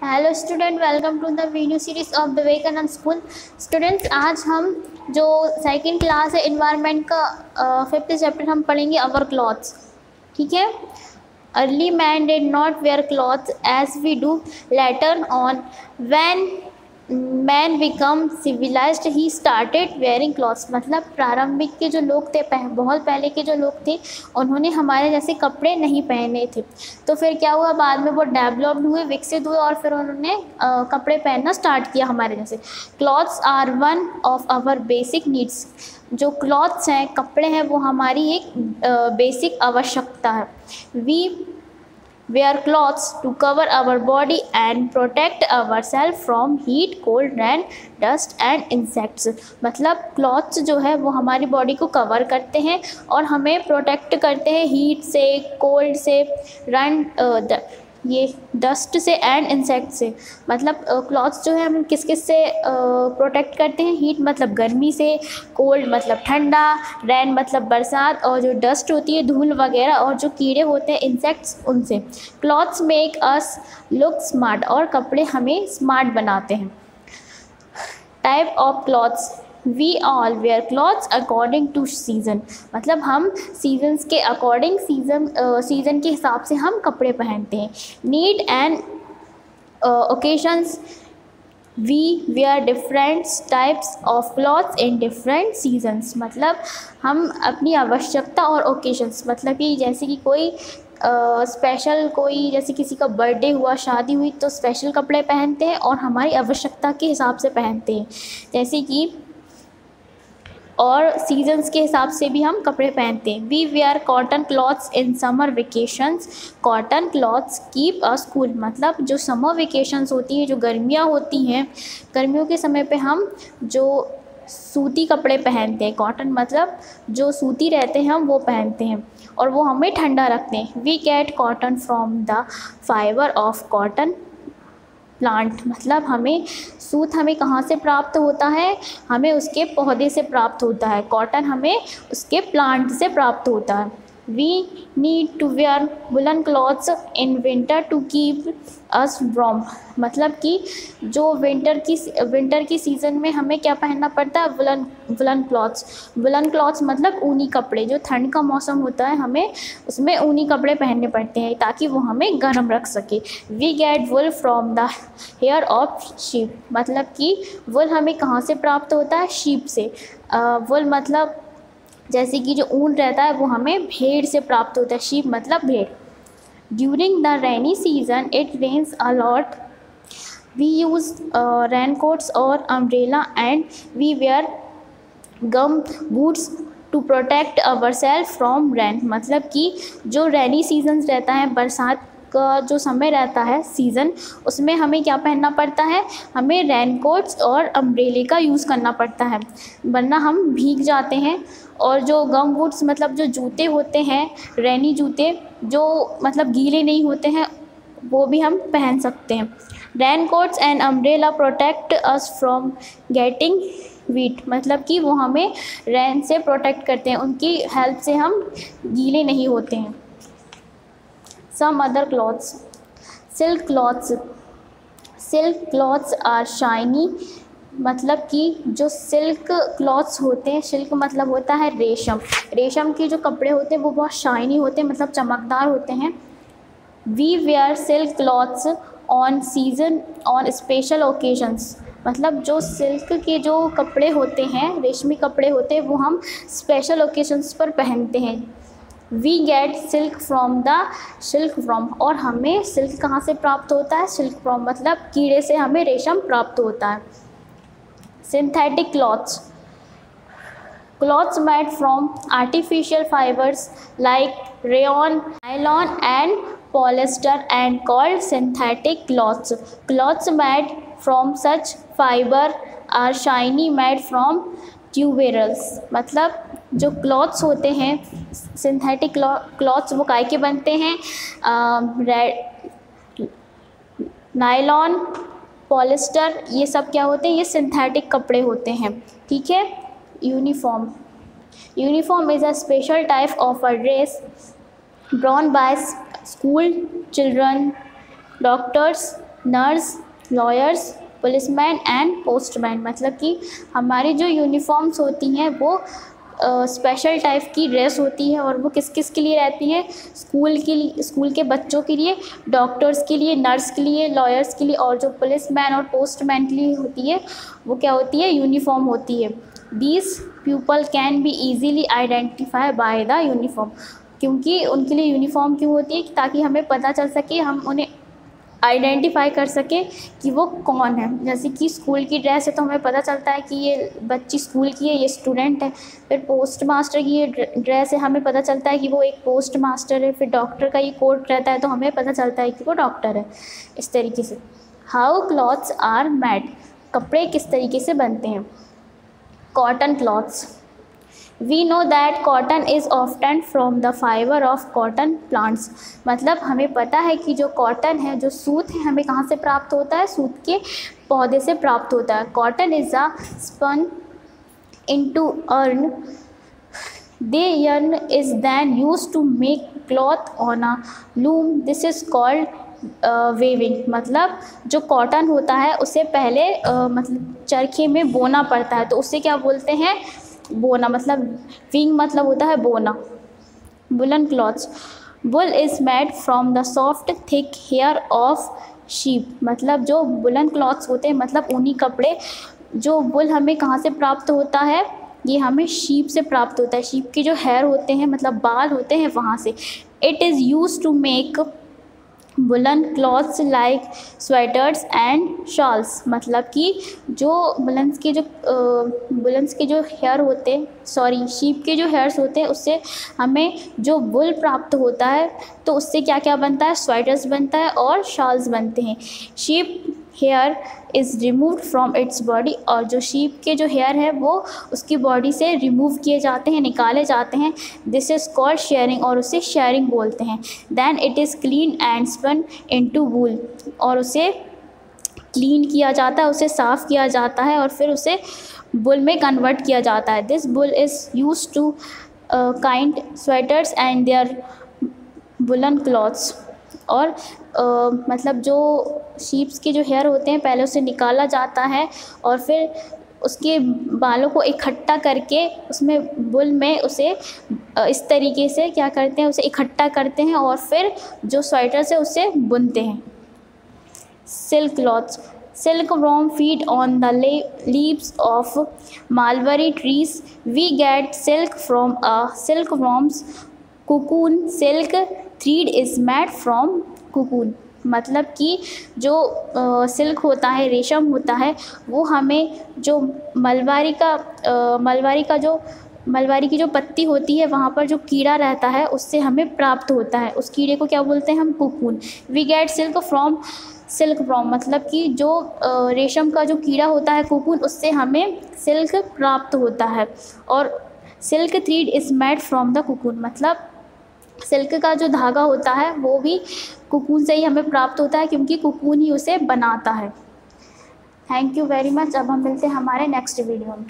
Hello student, welcome to the video series of Vivekananda school. Students, आज हम जो second class है इन्वायरमेंट का फिफ्थ चैप्टर हम पढ़ेंगे अवर क्लॉथ्स। ठीक है। Early man did not wear clothes as we do later on. When man become civilized he started wearing clothes. मतलब प्रारंभिक के जो लोग थे, बहुत पहले के जो लोग थे, उन्होंने हमारे जैसे कपड़े नहीं पहने थे। तो फिर क्या हुआ, बाद में वो डेवलप्ड हुए, विकसित हुए और फिर उन्होंने कपड़े पहनना स्टार्ट किया हमारे जैसे। Clothes are one of our basic needs. जो क्लॉथ्स हैं, कपड़े हैं, वो हमारी एक बेसिक आवश्यकता है। We wear clothes to cover our body and protect ourselves from heat, cold, rain, dust and insects। मतलब क्लॉथ्स जो है वो हमारी बॉडी को कवर करते हैं और हमें प्रोटेक्ट करते हैं हीट से, कोल्ड से, रन ये डस्ट से एंड इंसेक्ट से। मतलब क्लॉथ्स जो है हम किस किस से प्रोटेक्ट करते हैं। हीट मतलब गर्मी से, कोल्ड मतलब ठंडा, रेन मतलब बरसात, और जो डस्ट होती है धूल वगैरह, और जो कीड़े होते हैं इंसेक्ट्स, उनसे। Clothes make us look smart. और कपड़े हमें स्मार्ट बनाते हैं। Type of clothes, we all wear clothes according to season. मतलब हम सीजन्स के अकॉर्डिंग, सीज़न के हिसाब से हम कपड़े पहनते हैं। Need and occasions, we wear different types of clothes in different seasons. मतलब हम अपनी आवश्यकता और ओकेजन्स, मतलब कि जैसे कि कोई स्पेशल, कोई जैसे किसी का बर्थडे हुआ, शादी हुई, तो स्पेशल कपड़े पहनते हैं और हमारी आवश्यकता के हिसाब से पहनते हैं। जैसे कि और सीजन्स के हिसाब से भी हम कपड़े पहनते हैं। We wear cotton clothes in summer vacations. Cotton clothes keep us cool. मतलब जो समर वेकेशंस होती हैं, जो गर्मियाँ होती हैं, गर्मियों के समय पे हम जो सूती कपड़े पहनते हैं, कॉटन मतलब जो सूती रहते हैं, हम वो पहनते हैं और वो हमें ठंडा रखते हैं। We get cotton from the fibre of cotton plant. मतलब हमें सूत हमें कहाँ से प्राप्त होता है, हमें उसके पौधे से प्राप्त होता है। कॉटन हमें उसके प्लांट से प्राप्त होता है। We need to wear woollen clothes in winter to keep us warm. मतलब कि जो विंटर की सीज़न में हमें क्या पहनना पड़ता है, वुलन क्लॉथ्स। वुलन क्लॉथ्स मतलब ऊनी कपड़े। जो ठंड का मौसम होता है, हमें उसमें ऊनी कपड़े पहनने पड़ते हैं ताकि वो हमें गर्म रख सके। We get wool from the hair of sheep. मतलब कि वुल हमें कहाँ से प्राप्त होता है, शीप से। वुल मतलब जैसे कि जो ऊन रहता है वो हमें भेड़ से प्राप्त होता है। शीप मतलब भेड़। During the rainy season it rains a lot. We use raincoats और umbrella and we wear gum boots to protect our self from rain. मतलब कि जो रेनी सीजन्स रहता है, बरसात का जो समय रहता है सीज़न, उसमें हमें क्या पहनना पड़ता है, हमें रेनकोट्स और अम्ब्रेले का यूज़ करना पड़ता है, वरना हम भीग जाते हैं। और जो गम बूट्स मतलब जो जूते होते हैं, रेनी जूते, जो मतलब गीले नहीं होते हैं, वो भी हम पहन सकते हैं। Raincoats and umbrella protect us from getting wheat. मतलब कि वो हमें रेन से प्रोटेक्ट करते हैं, उनकी हेल्प से हम गीले नहीं होते हैं। Some other clothes, silk cloths. Silk cloths are shiny। मतलब कि जो सिल्क क्लॉथ्स होते हैं, सिल्क मतलब होता है रेशम। रेशम के जो कपड़े होते हैं वो बहुत शाइनी होते हैं, मतलब चमकदार होते हैं। We wear silk clothes on season on special occasions. मतलब जो सिल्क के जो कपड़े होते हैं, रेशमी कपड़े होते हैं, वो हम स्पेशल ओकेजन्स पर पहनते हैं। We get silk from the silk from. और हमें सिल्क कहाँ से प्राप्त होता है, सिल्क फ्रॉम मतलब कीड़े से हमें रेशम प्राप्त होता है। Synthetic clothes, clothes made from artificial fibres like rayon, nylon and polyester and called synthetic clothes. Clothes made from such fibre are shiny made from tubulars. मतलब जो क्लॉथ्स होते हैं, सिंथेटिक क्लॉथ्स, वो काय के बनते हैं, नायलॉन, पॉलिस्टर, ये सब क्या होते हैं, ये सिंथेटिक कपड़े होते हैं। ठीक है। Uniform, uniform is a special type of a dress drawn by school children, doctors, nurse, lawyers, policeman and postman. मतलब कि हमारी जो यूनिफॉर्म्स होती हैं वो स्पेशल टाइप की ड्रेस होती है, और वो किस किस के लिए रहती है? स्कूल के बच्चों के लिए, डॉक्टर्स के लिए, नर्स के लिए, लॉयर्स के लिए, और जो पुलिसमैन और पोस्टमैन के लिए होती है वो क्या होती है? यूनिफॉर्म होती है। These people can be easily identify by the uniform. क्योंकि उनके लिए यूनिफॉर्म क्यों होती है? ताकि हमें पता चल सके, हम उन्हें आइडेंटिफाई कर सके कि वो कौन है। जैसे कि स्कूल की ड्रेस है तो हमें पता चलता है कि ये बच्ची स्कूल की है, ये स्टूडेंट है। फिर पोस्ट मास्टर की ये ड्रेस है, हमें पता चलता है कि वो एक पोस्ट मास्टर है। फिर डॉक्टर का ये कोट रहता है तो हमें पता चलता है कि वो डॉक्टर है। इस तरीके से। हाउ क्लॉथ्स आर मेड, कपड़े किस तरीके से बनते हैं? Cotton clothes. We know that cotton is often from the fiber of cotton plants। मतलब हमें पता है कि जो कॉटन है, जो सूत है, हमें कहाँ से प्राप्त होता है? सूत के पौधे से प्राप्त होता है। Cotton is a spun into urn। The yarn is then used to make cloth on a loom। This is called weaving। मतलब जो कॉटन होता है उसे पहले मतलब चरखे में बोना पड़ता है, तो उससे क्या बोलते हैं? बोना। मतलब विंग मतलब होता है बोना। Woollen clothes. Wool is made from the soft thick hair of sheep. मतलब जो वुलन क्लॉथ्स होते हैं, मतलब ऊनी कपड़े। जो वुल हमें कहाँ से प्राप्त होता है? ये हमें शीप से प्राप्त होता है। शीप के जो हेयर होते हैं, मतलब बाल होते हैं, वहाँ से। It is use to make woollen clothes like sweaters and shawls. मतलब कि जो वुलन्स के जो हेयर होते हैं, शीप के जो हेयर्स होते हैं, उससे हमें जो वुल प्राप्त होता है, तो उससे क्या क्या बनता है? स्वेटर्स बनता है और शॉल्स बनते हैं। Sheep here is removed from its body. और जो शीप के जो हेयर है वो उसकी बॉडी से रिमूव किए जाते हैं, निकाले जाते हैं। दिस इज़ कॉल्ड शेयरिंग, और उसे शेयरिंग बोलते हैं। Then it is clean and spun into wool. और उसे क्लीन किया जाता है, उसे साफ़ किया जाता है, और फिर उसे वुल में कन्वर्ट किया जाता है। This wool is use to kind sweaters and their woollen clothes. और मतलब जो शीप्स के जो हेयर होते हैं, पहले उसे निकाला जाता है, और फिर उसके बालों को इकट्ठा करके उसमें वुल में उसे इस तरीके से क्या करते हैं? उसे इकट्ठा करते हैं, और फिर जो स्वेटर्स है उसे बुनते हैं। Silk clothes. Silkworm feed on the leaves of mulberry trees. We get silk from a silkworm's cocoon. Silk thread is made from cocoon। मतलब कि जो सिल्क होता है, रेशम होता है, वो हमें जो मलबरी की जो पत्ती होती है, वहाँ पर जो कीड़ा रहता है, उससे हमें प्राप्त होता है। उस कीड़े को क्या बोलते हैं हम? Cocoon. We get silk from silkworm. मतलब कि जो रेशम का जो कीड़ा होता है, कोकून, उससे हमें सिल्क प्राप्त होता है। और silk thread is made from the cocoon. मतलब सिल्क का जो धागा होता है वो भी कोकून से ही हमें प्राप्त होता है, क्योंकि कोकून ही उसे बनाता है। Thank you very much. अब हम मिलते हैं हमारे नेक्स्ट वीडियो में।